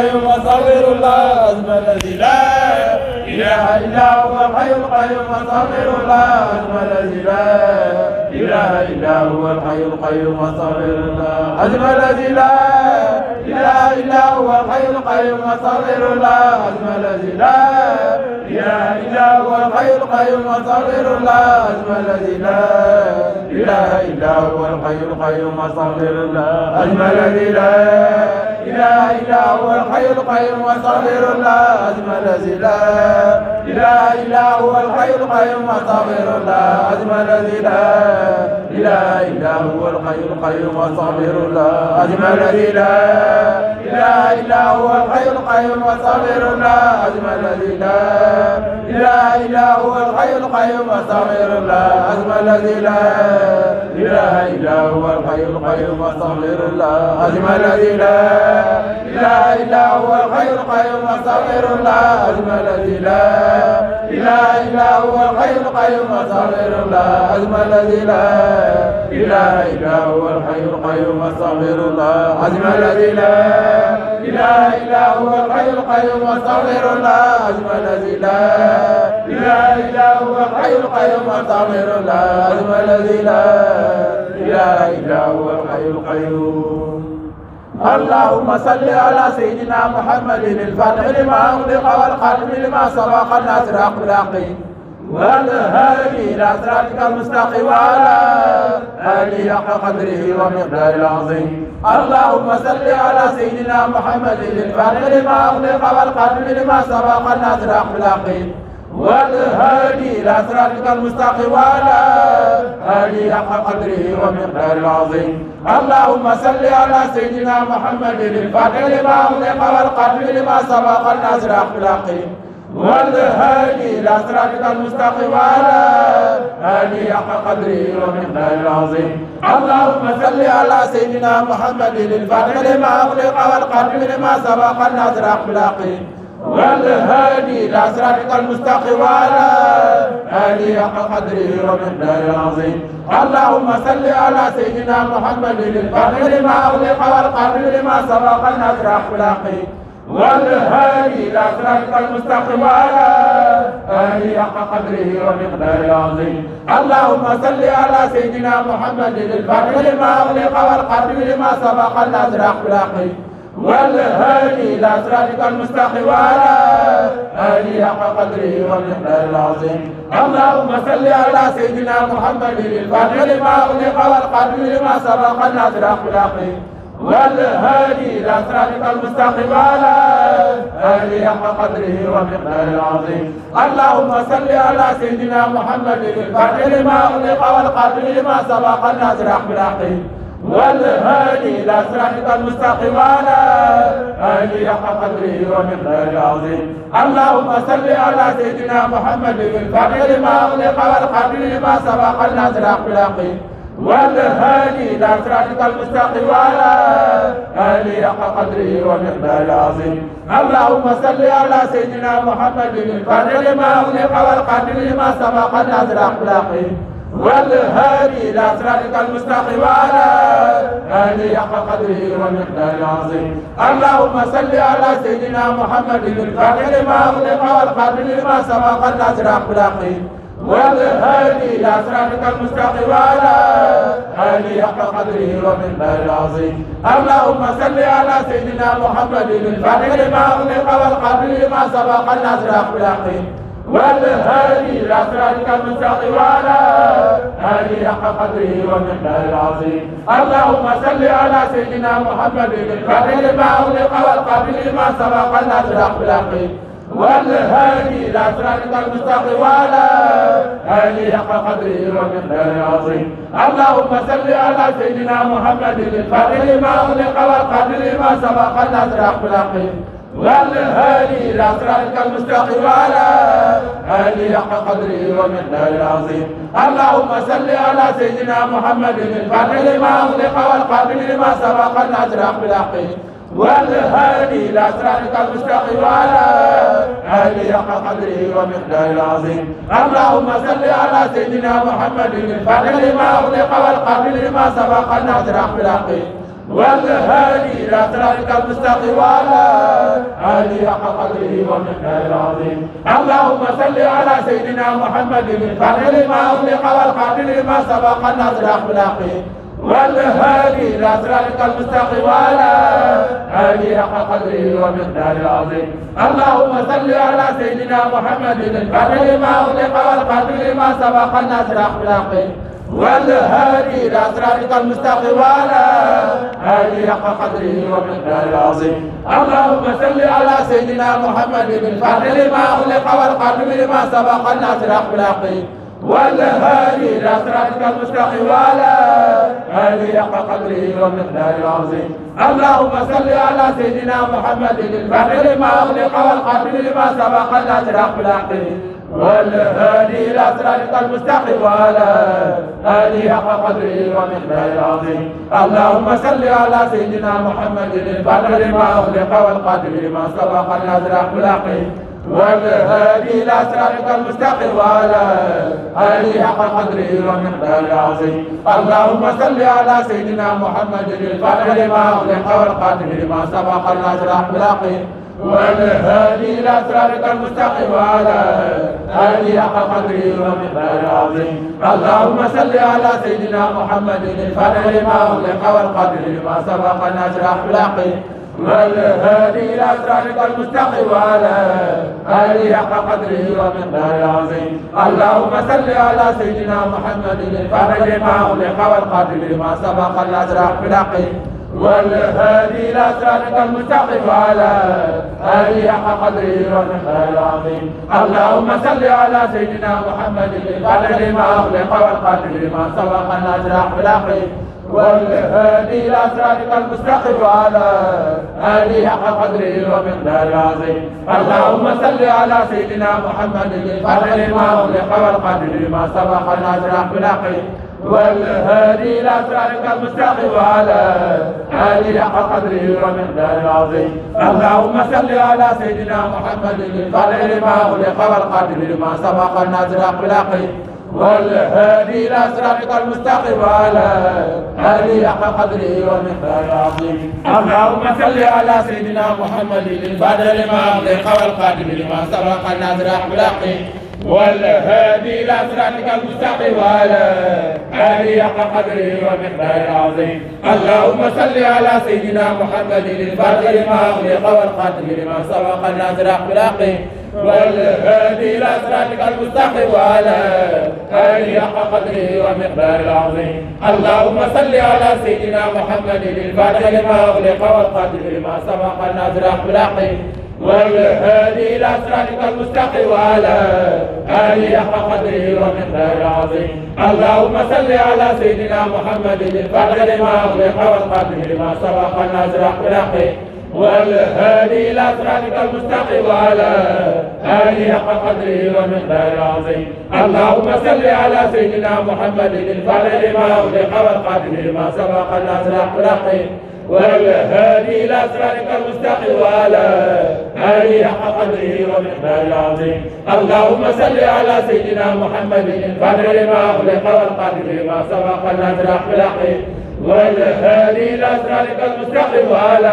القيوم أستغفر الله العظيم الذي لا إله إلا هو الحي القيوم أستغفر الله العظيم الذي لا إله إلا هو الحي القيوم أستغفر الله العظيم الذي لا إله إلا هو الحي القيوم أستغفر الله العظيم الذي لا إله إلا هو الحي القيوم أستغفر الله العظيم الذي لا إله إلا هو الحي القيوم أستغفر الله العظيم الذي لا إله إلا هو الحي القيوم أستغفر الله العظيم الذي لا إله إلا هو الحي القيوم أستغفر الله العظيم الذي لا إله إلا هو الحي القيوم أستغفر الله العظيم الذي لا إله إلا هو الحي القيوم أستغفر الله العظيم الذي لا إله إلا هو الحي القيوم أستغفر الله العظيم الذي لا إله إلا هو الحي القيوم أستغفر الله العظيم الذي لا إله إلا هو الحي القيوم أستغفر الله العظيم الذي لا إله إلا هو الحي القيوم أستغفر الله العظيم الذي لا إله إلا هو الحي القيوم أستغفر الله العظيم الذي لا إله إلا هو الحي القيوم أستغفر الله العظيم الذي لا إله إلا هو الحي القيوم أستغفر الله العظيم الذي لا إله إلا هو الحي القيوم. اللهم صل على سيدنا محمد الفاتح لما أغلق والخاتم لما سبق الناصر حق بالحق والهادي إلى صراطك المستقيم وعلى آله حق قدره ومقداره العظيم. اللهم صل على سيدنا محمد الفاتح لما أغلق والخاتم لما سبق الناصر حق بالحق والهادي إلى صراطك المستقيم وعلى آله حق قدره ومقداره العظيم. اللهم صل على سيدنا محمد الفاتح لما أغلق والخاتم لما سبق الناصر حق بالحق والهادي إلى صراطك المستقيم وعلى آله حق قدره ومقداره العظيم. اللهم صل على سيدنا محمد الفاتح لما أغلق والخاتم لما سبق الناصر حق بالحق والهادي إلى صراطك المستقيم وعلى آله حق قدره ومقداره العظيم. اللهم صل على سيدنا محمد الفاتح لما أغلق والخاتم لما سبق الناصر حق بالحق والهادي إلى صراطك المستقيم وعلى آله حق قدره ومقداره العظيم. اللهم صل على سيدنا محمد الفاتح لما أغلق والخاتم لما سبق الناصر حق بالحق والهادي إلى صراطك المستقيم وعلى آله حق قدره ومقداره العظيم. اللهم صل على سيدنا محمد الفاتح لما أغلق والخاتم لما سبق الناصر حق بالحق والهادي إلى صراطك المستقيم وعلى آله حق قدره ومقداره العظيم. اللهم صل على سيدنا محمد الفاتح لما أغلق والخاتم لما سبق الناصر حق بالحق والهادي إلى صراطك المستقيم وعلى آله حق قدره ومقداره العظيم. اللهم صل على سيدنا محمد الفاتح لما أغلق والخاتم لما سبق الناصر حق بالحق والهادي إلى صراطك المستقيم وعلى آله حق قدره ومقداره العظيم. اللهم صل على سيدنا محمد الفاتح لما أغلق والخاتم لما سبق الناصر حق بالحق والهادي إلى صراطك المستقيم وعلى آله حق قدره ومقداره العظيم. اللهم صل على سيدنا محمد الفاتح لما أغلق والخاتم لما سبق الناصر حق بالحق والهادي إلى صراطك المستقيم وعلى آله حق قدره ومقداره العظيم. اللهم صل على سيدنا محمد الفاتح لما أغلق والخاتم لما سبق الناصر حق بالحق والهادي إلى صراطك المستقيم وعلى آله حق قدره ومقداره العظيم. اللهم صل على سيدنا محمد الفاتح لما أغلق والخاتم لما سبق الناصر حق بالحق والهادي إلى صراطك المستقيم وعلى آله حق قدره ومقداره العظيم. اللهم صل على سيدنا محمد الفاتح لما أغلق والخاتم لما سبق الناصر حق بالحق والهادي إلى صراطك المستقيم وعلى آله حق قدره ومقداره العظيم. اللهم صل على سيدنا محمد الفاتح لما أغلق والخاتم لما سبق الناصر حق بالحق والهادي إلى صراطك المستقيم وعلى آله حق قدره ومقداره العظيم. اللهم صل على سيدنا محمد الفاتح لما أغلق والخاتم لما سبق الناصر حق بالحق والهادي إلى صراطك المستقيم وعلى آله حق قدره ومقداره العظيم. اللهم صل على سيدنا محمد الفاتح لما أغلق والقاتل لما سبق الناصر الأخلاق والهادي إلى صراطك المستقيم وعلى آله حق قدره ومقداره العظيم. اللهم صل على سيدنا محمد الفاتح لما أغلق والقاتل لما سبق الناصر الأخلاق والهادي إلى صراطك المستقيم وعلى آله حق قدره ومقداره العظيم. اللهم صل على سيدنا محمد الفاتح لما أغلق والقاتل لما سبق الناصر الأخلاق والهادي إلى صراطك المستقيم وعلى آله حق قدره ومقداره العظيم. اللهم صل على سيدنا محمد الفاتح لما أغلق والقاتل لما سبق الناصر الأخلاق والهادي إلى صراطك المستقيم وعلى آله حق قدره ومقداره العظيم. اللهم صل على سيدنا محمد الفاتح لما أغلق والقاتل لما سبق الناصر الأخلاق والهادي إلى صراطك المستقيم وعلى آله حق قدره ومقداره العظيم. اللهم صل على سيدنا محمد الفاتح لما أغلق والقاتل لما سبق الناصر الأخلاق والهادي إلى صراطك المستقيم وعلى آله حق قدره ومقداره العظيم. اللهم صل على سيدنا محمد الفاتح لما أغلق والقاتل لما سبق الناصر الأخلاق والهادي إلى صراطك المستقيم وعلى آله حق قدره ومقداره العظيم. اللهم صل على سيدنا محمد الفاتح لما أغلق والقاتل لما سبق الناصر الأخلاق والهادي إلى صراطك المستقيم وعلى آله حق قدره ومقداره العظيم. اللهم صل على سيدنا محمد الفاتح لما أغلق والقاتل لما سبق الناصر الأخلاق والهادي إلى صراطك المستقيم وعلى آله حق قدره ومقداره العظيم. اللهم صل على سيدنا محمد الفاتح لما أغلق والقاتل لما سبق الناصر الأخلاق والهادي إلى صراطك المستقيم وعلى آله حق قدره ومقداره العظيم. اللهم صل على سيدنا محمد الفاتح لما أغلق والقاتل لما سبق الناصر الأخلاق والهادي إلى صراطك المستقيم وعلى آله حق قدره ومقداره العظيم. اللهم صل على سيدنا محمد الفاتح لما أغلق والقاتل لما سبق الناصر الأخلاق والهادي إلى صراطك المستقيم وعلى آله حق قدره ومقداره العظيم. اللهم صل على سيدنا محمد الفاتح لما أغلق والقاتل لما سبق الناصر الأخلاق والهادي إلى صراطك المستقيم وعلى آله حق قدره ومقداره العظيم. اللهم صل على سيدنا محمد الفاتح لما أغلق والقاتل لما سبق الناصر الأخلاق والهادي إلى صراطك المستقيم وعلى آله حق قدره ومقداره العظيم. اللهم صل على سيدنا محمد الفاتح لما أغلق والقاتل لما سبق الناصر الأخلاق والهادي إلى صراطك المستقيم وعلى آله حق قدره ومقداره العظيم. اللهم صل على سيدنا محمد الفاتح لما أغلق والقاتل لما سبق الناصر الأخلاق والهادي إلى صراطك المستقيم وعلى آله حق قدره ومقداره العظيم. اللهم صل على سيدنا محمد الفاتح لما أغلق والقاتل لما سبق الناصر الأخلاق والهادي إلى صراطك المستقيم وعلى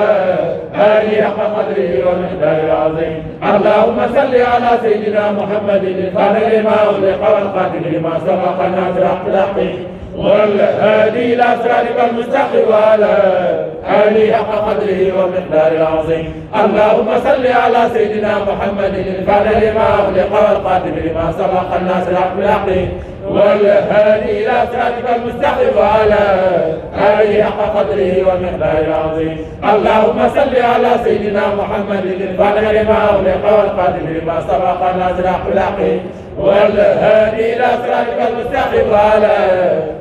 آله حق قدره ومقداره العظيم. اللهم صل على سيدنا محمد الفاتح لما أغلق والقاتل لما سبق الناصر الأخلاق والهادي إلى صراطك المستقيم وعلى آله حق قدره ومقداره العظيم. اللهم صل على سيدنا محمد الفاتح لما أغلق والقاتل لما سبق الناصر الأخلاق والهادي إلى صراطك المستقيم وعلى آله حق قدره ومقداره العظيم. اللهم صل على سيدنا محمد الفاتح لما أغلق والقاتل لما سبق الناصر الأخلاق والهادي إلى صراطك المستقيم وعلى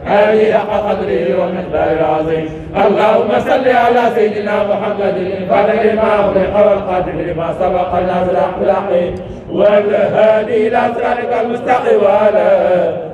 آله حق قدره ومقداره العظيم. اللهم صل على سيدنا محمد الفاتح لما أغلق والقاتل لما سبق الناصر الأخلاق والهادي إلى صراطك المستقيم وعلى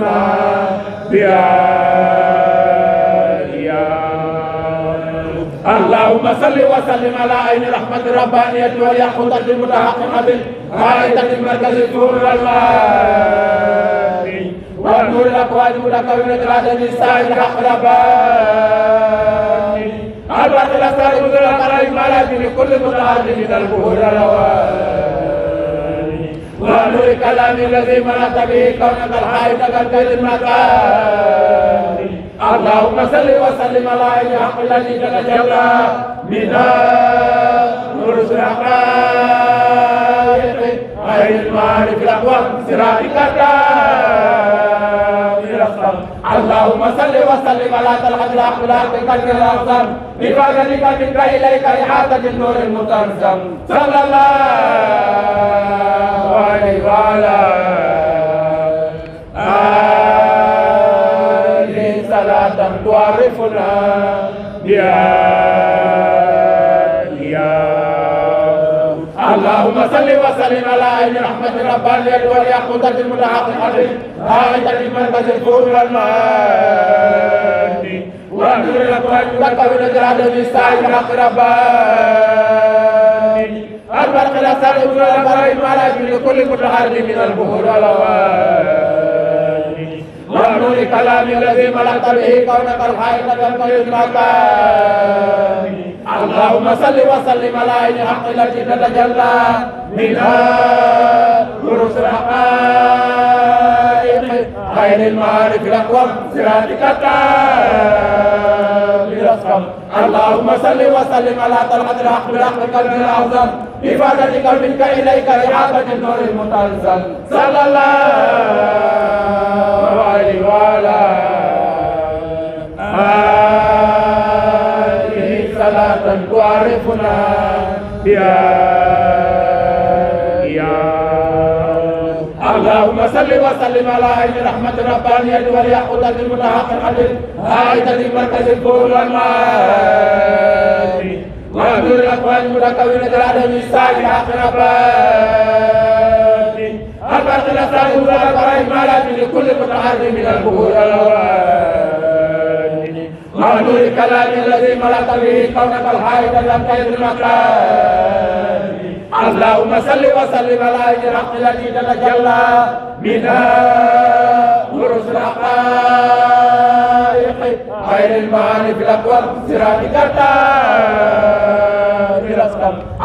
تعرفنا بها. اللهم صل وسلم على عين رحمة ربانية واليقظة المتحققة غاية المركز الكون والماء والنور الأكوان المتكونة العدد السائل الحق رباني البرق الأسرار بذل القرائب مالك لكل متعرض من البهور الأواني ونور الكلام الذي ملأت به كونك الحائط كالكيد المكان. اللهم صل وسلم على عين حق الذي تتجلى منها نور الحقائق غير المعارف الاقوام صراطك الدائم. اللهم صل وسلم على طلحة الاخلاق بقلب الاعظم بفضلك منك اليك احاطه النور المتنزم صلى الله عليه وعلى تعرفنا بها. اللهم صل وسلم على عين رحمة ربانية واليقظة المتحققة غاية المركز الكون والماء ونور الأكوان المتكونة العدد السائل الحق رباني البرق الأسرار بذل القرائب مالك لكل متحرك من البهور والأواني ونور كلام الذي ملأت به كونك الحائط كالكيد المكان. اللهم صل وسلم على عين حق التي تتجلى منها نور الحقائق غير المعارف الاقوام صراطك الدائم. اللهم صل وسلم على طلحة الحق بالحق قلب الاعظم بفضلك منك اليك احاطة النور المتنزل صلى الله عليه وعلى آله صلاة تعرفنا بها. اللهم صل وسلم على عين رحمة ربانية واليقظة المتحققة غاية المركز الكون والماء ونور الأكوان المتكونة العدد السائل الحق رباني البرق الأسرار بذل القرائب مالك لكل متحرك من البهور الأواني ونور الكلام الذي ملأت به كونك الحائط كالكيد المكان. اللهم صل وسلم على عين الحق التي تتجلى منها نور الحقائق غير المعارف الاقوام صراطك الدائم.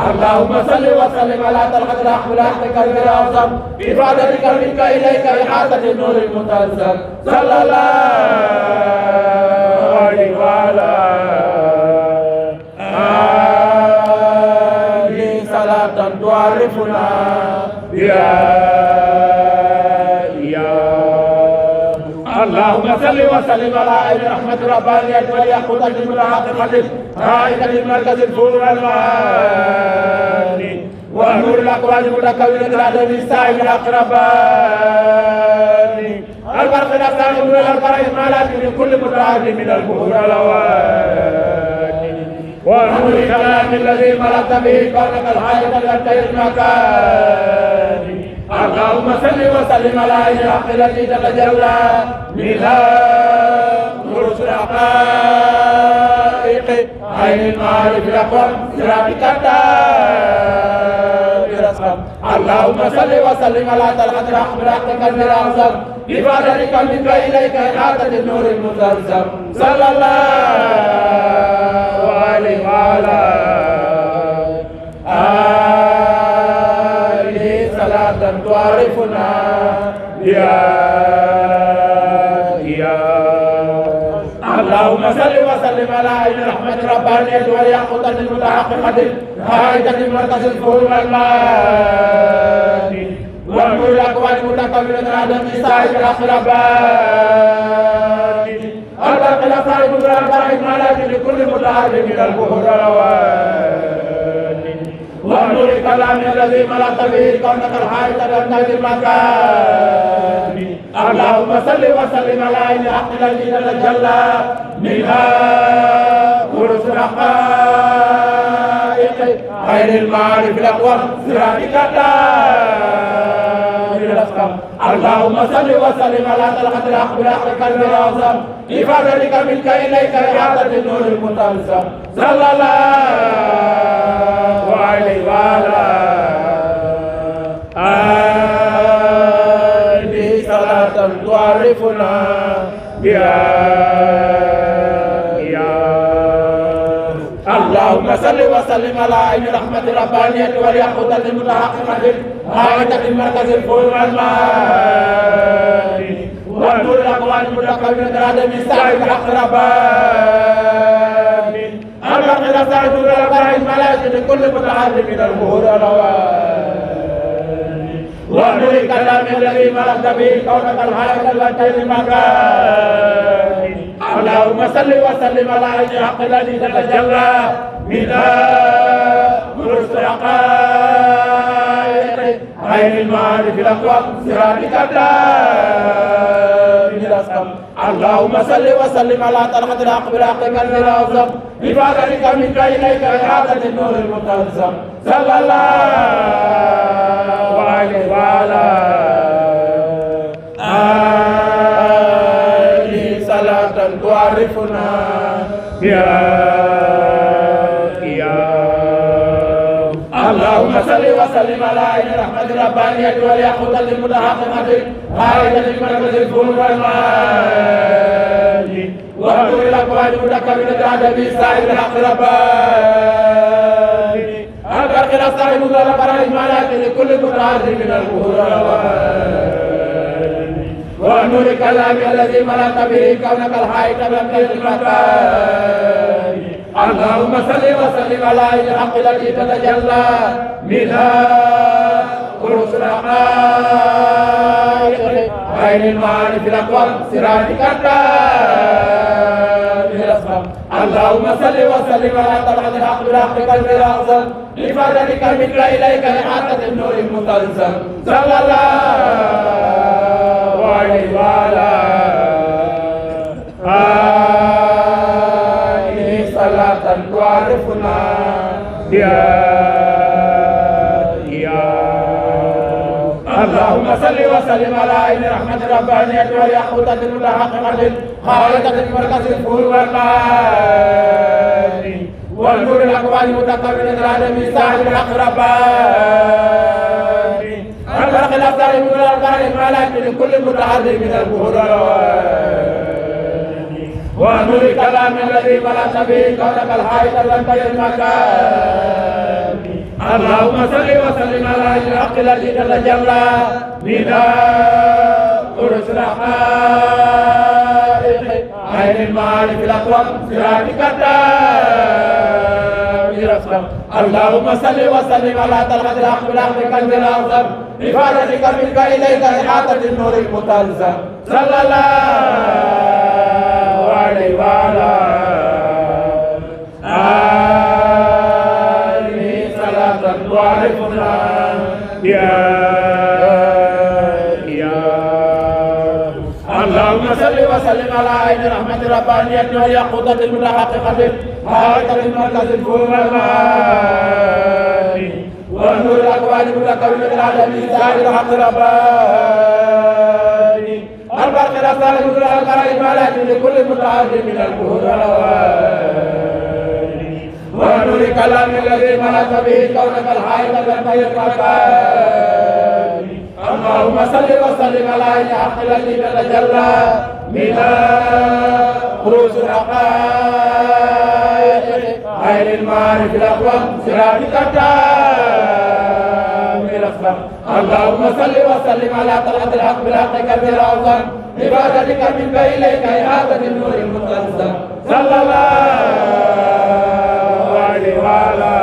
اللهم صل وسلم على طلحة الحق بالحق قلب الاعظم بفضلك منك اليك احاطة النور المتنزل صلى الله عليه وعلى تعرفنا بها. اللهم صل وسلم على عين رحمة ربانية واليقظة المتحققة غاية المركز الكون والماء ونور الأكوان المتكونة العدد السائل الحق رباني البرق الأسرار بذل القرائب مالك لكل متعرض من البهور الأواني ونور الكلام الذي ملأت به كونك الحائط كالكيد المكان. اللهم صل وسلم على عين الحق التي تتجلى منها نور الحقائق عين المعارف الاقوام صراطك الدائم. اللهم صل وسلم على طلحة الحق بالحق قلب الاعظم بفضلك منك اليك احاطة النور المتنزل صلى الله عليه وعلى آله صلاة تعرفنا بها. اللهم صل وسلم على عين رحمة ربانية واليقظة المتحققة غاية المركز الكون والماء ونور الأكوان المتكونة العدد السائل الحق رباني البرق الأسرار بذل القرائب مالك لكل متعرض من البهور الأواني ونور الكلام الذي ملأت به كونك الحائط كالكيد المكان. اللهم صل وسلم على عين الحق التي تتجلى منها نور الحقائق غير المعارف الاقوام صراطك الدائم. اللهم صل وسلم على طلعة الحق بالحق قلب الأعظم بفضلك منك إليك إعادة النور المتلزم صلى الله عليه وعلى آله صلاة تعرفنا بها. اللهم صل وسلم على عين رحمة الربانية واليقظة المتحققة غاية المركز الفول والمال والنور الأقوال المتقبلة العدم السعي بحق رباني البرق إلى سعي دون الأبراء الملائكة لكل متعلم من الظهور والأواني والنور الكلام الذي ملكت به كونك الحياة التي المكان. اللهم صل وسلم على عين حق الذي تتجلى منها برز الحقائق عين المعارف الاقوام صراطك الدائم الاسقم. اللهم صل وسلم على طلعة الحق بالحق قلب الاعظم بفضلك منك اليك اعادة النور المتلزم صلى الله عليه وعلى تعرفنا يا اللهم صل وسلم على عين رحمة الربانية واليقظة المتحققة غاية المركز الفول والمال والنور الأقوال المتكبرة العدم السعي بالحق رباني البرق الأسرع مدر الأبراء المالات لكل متعرض من الظهور والنور الكلام الذي ملأت به كونك الحائط من غير المكان. اللهم صل وسلم على عين الحق التي تتجلى منها قرص الحقائق عين المعارف الاقوام صراطك الدائم الاسقم. اللهم صل وسلم على طلعة الحق بالحق قلب الاعظم بفضلك منك اليك اعادة النور المتلزم صلى الله عليه وعلى آله صلاة تعرفنا بها. اللهم صل وسلم على عين رحمة الربانية واليقظة المتحققة خالدة المركز الفول والمال والنور الأقوال المتكبرة العدم الساعد بالحق رباني البرق الأفضل من الأربع الملائكة لكل متعرض من الظهور والأواني ونور الكلام الذي ملأت به كونك الحائط الذي المكان. اللهم صل وسلم على عين الحق الذي تتجلى منها قرص الحقائق عين المعارف الاقوام صراطك الدائم الاسقم. اللهم صل وسلم على طلعة الحق بالحق قلب الاعظم بفضلك منك اليك احاطة النور المتلزم صلى الله عليه وعلى آله صلاة تعرفنا يا اللهم صل وسلم على عين رحمة الربانية واليقظة المتحققة غاية المركز الفول والمال والنور الأقوال المتكونة العدم السائر الحق رباني البرق الأسرع مدر الأبراء المالات لكل متعرض من الظهور والأواني ونور الكلام الذي ملأت به كونك الحائط الذي المكان. اللهم صل وسلم على عين الحق التي تتجلى منها قروس الحقائق عين المعارف الاقوام صراطك الدائم الاسقم. اللهم صل وسلم على طلعة الحق بالحق قلب الاعظم بفضلك منك اليك اعادة النور المتلزم صلى الله عليه وعلى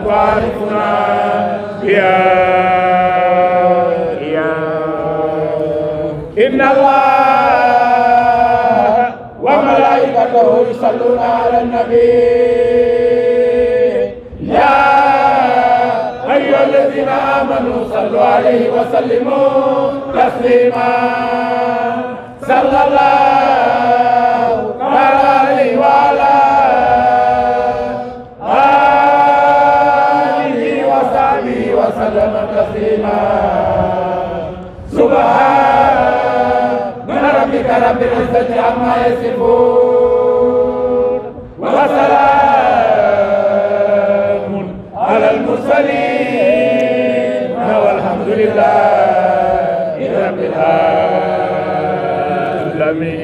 تعرفنا يا إن الله وملائكته يصلون على النبي يا أيها الذين آمنوا صلوا عليه وسلموا تسليما صلى الله عليه وعلى ربك رب العزة عما يصفون وسلام على المرسلين والحمد لله رب العالمين.